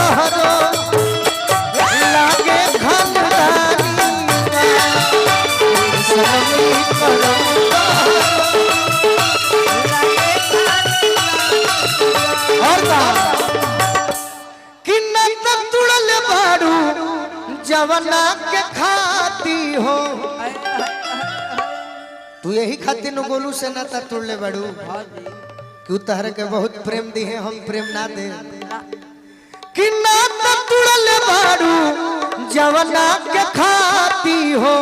तोहरो लागे खानदानी सनमी करम और कि न तुड़ल बाड़ू जवना के खाती हो तू यही खातिर न गोलू से ना तुड़ले बाड़ू कि तहरे के बहुत प्रेम दी है हम प्रेम ना दे कि ना तुड़ल बाड़ू जवना के खाती हो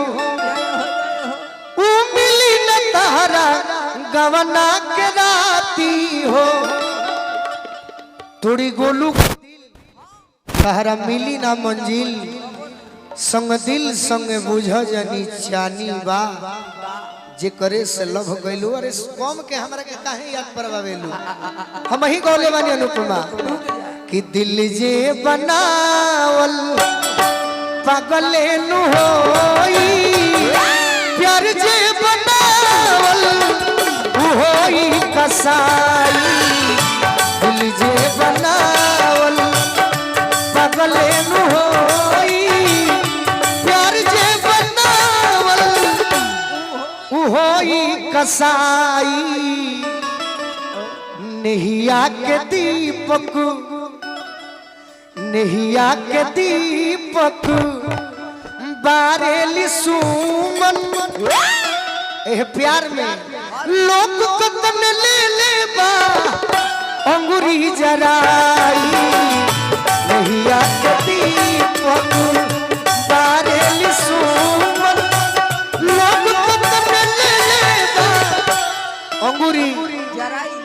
ऊ मिली न तहरा गवना के राती हो थोड़ी गोलू तहरा मिली ना मंजिल संग दिल संग बुझ जनी चानी बा जे करे से लभ गइलू अरे कम के हमरा के काहे याद परवावेलू हम ही गौले बानी अनुपमा कि दिल जे बनावल पागले नु होई प्यार जे बनावल होई कसाई दिल जे बनावल पागले नु होई प्यार जे बनावल होई कसाई नहिया के दीपक बारेली सुमन ए प्यार में लोग कतन ले ले बा अंगूरी जराई नहिया के दीपक बारेली सुमन लोग कतन ले ले बा अंगूरी जराई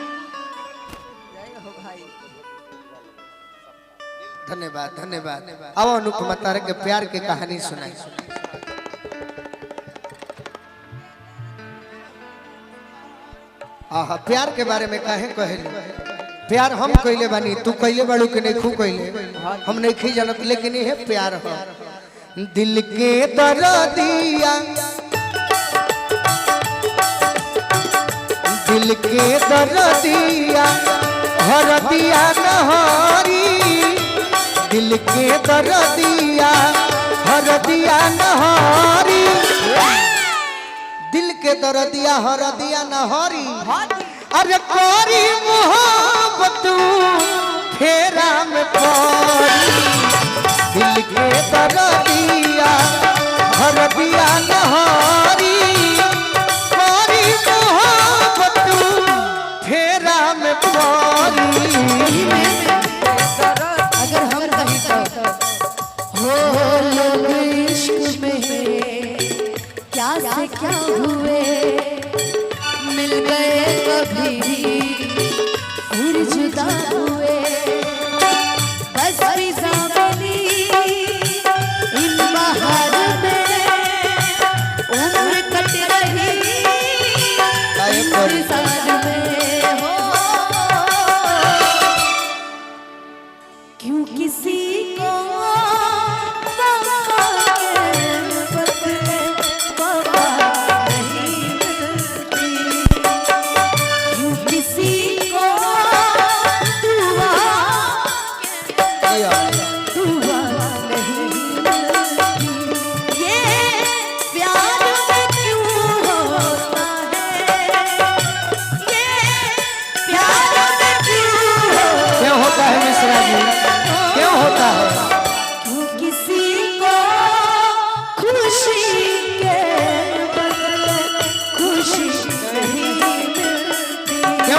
धन्यवाद धन्यवाद अब अनुपमा तारे के प्यार के कहानी सुनाई आहा प्यार के बारे में काहे कहली प्यार हम कइले बानी तू कइले बाड़ू के नहीं खू कइले हम नहीं खी जानत लेकिन ये प्यार हो दिल के दर्दिया दिल के दर्दिया हरदिया नहरी दिल के दर्दिया हरदिया नहरी दिल के दर्दिया हरदिया नहरी अरे कोरी मोहब्बत फेरा में पड़ी दिल के दर्दिया हरदिया नहरी कोरी मोहब्बत फेरा में पड़ी क्या से क्या हुए मिल गए कभी फिर जुदा हुए बस फिजानी इन बहार में उम्र कट रही इंतजार में हो क्यों किसी को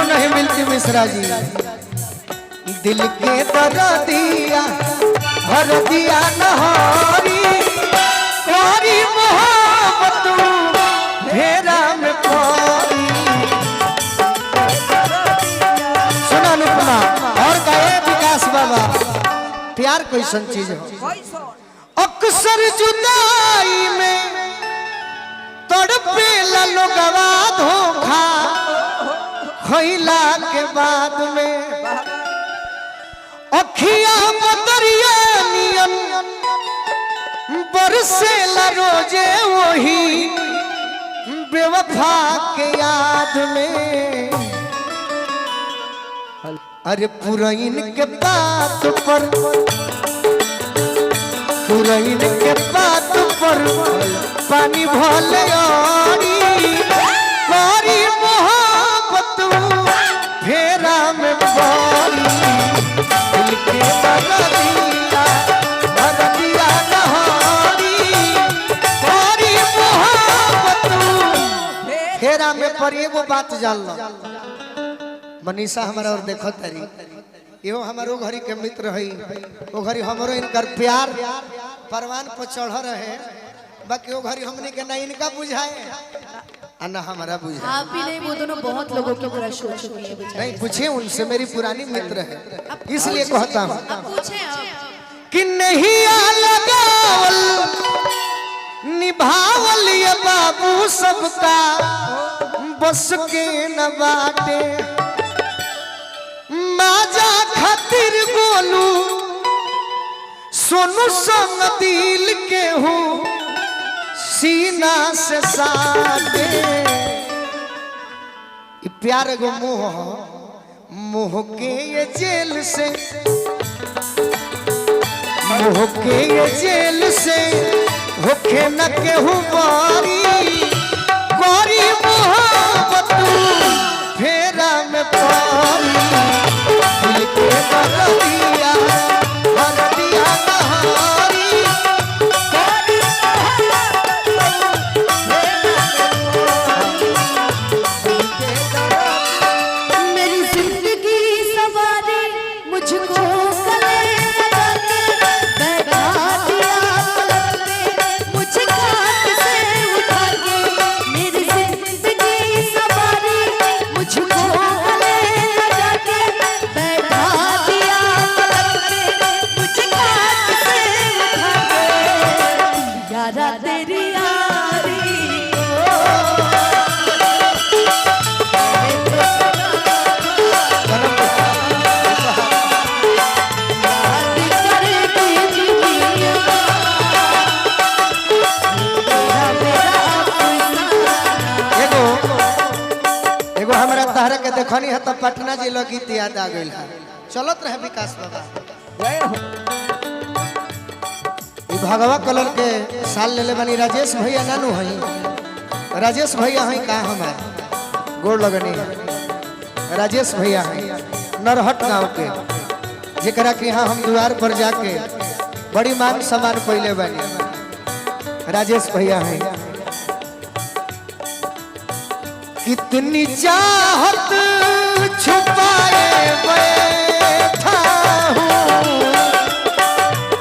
नहीं मिलती मिश्रा जी दिल के दर्दिया भर दिया नहरी कोरी मोहब्बत फेरा में पड़ी सुना अनुपमा और कहे विकास बाबा प्यार कैसन चीज हो अक्सर जुदाई में तड़पे लोगवा धोखा खइला के बाद में अखिया बदरिया नियन बरसे रोजे वही बेवफा के याद में अरे पुरैन के बात पर पुरैन के बात पर पानी भले आड़ी करी मोहब्बत फेरा में पड़ी दिल के बरदिया नहारी करी मोहब्बत फेरा में पड़ी। एगो बात जान लो, मनीषा हमारा और देखो तारी यो हमारो घरी के मित्र है, वो घरी हमरो इनकर प्यार परवान पर चढ़ रहे, बाकी वो घरी हमने के ना इनका बुझाए ना हमारा बुझाए। आप ही नहीं, वो दोनों बहुत लोगों की क्रश हो चुकी है बेचारी। नहीं पूछे उनसे, मेरी पुरानी मित्र है इसलिए कहता हूँ कि नहीं लगावल निभावल ये बाबू सबका बस के न बाटे। माजा खातिर बोलू सोनू संग दिल के हूँ सीना से साटे। प्यार गो मोह मोह के ये जेल से मोह के ये जेल से होके न केहू बारी गोरी मोहब्बत फेरा में पारी दिल के बरदिया बरदिया नहारी मेरी जिंदगी सवारी मुझको गले लगा के बैठा दिया पलक पे मुझे खाट से उठा के। मेरी जिंदगी सवारी मुझको गले लगा के बैठा दिया पलक पे मुझे खाट से उठा के। यारा तेरी यारी एगो हमारा तहरा के देखनी है तो पटना जिला गीत याद आ गई है। चलत रहे विकास बाबा ई भगवा कलर के साल ले बनी राजेश भैया नानू है, राजेश भैया है का हमार गोड़ लगनी है राजेश भैया है नरहट गांव के, जेकरा के यहाँ हम द्वार पर जाके बड़ी मान सम्मान पहले बनी। राजेश भैया है कितनी चाहत छुपाए बैठा हूँ,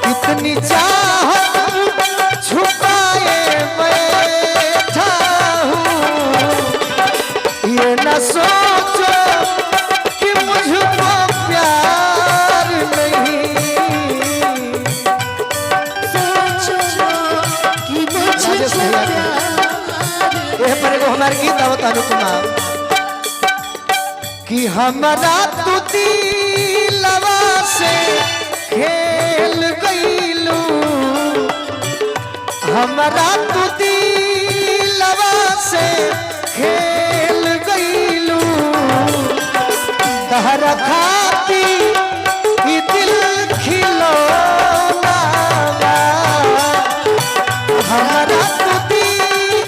कितनी चाहत छुपाए बैठा हूँ। ये न सोचो कि मुझको प्यार नहीं, सोचो कि मुझको प्यार ये पर एगो हमारे गीत आवत अनुपमा कि हमारा तू दिलवा से खेल गईलू, हमारा तू दिलवा से खेल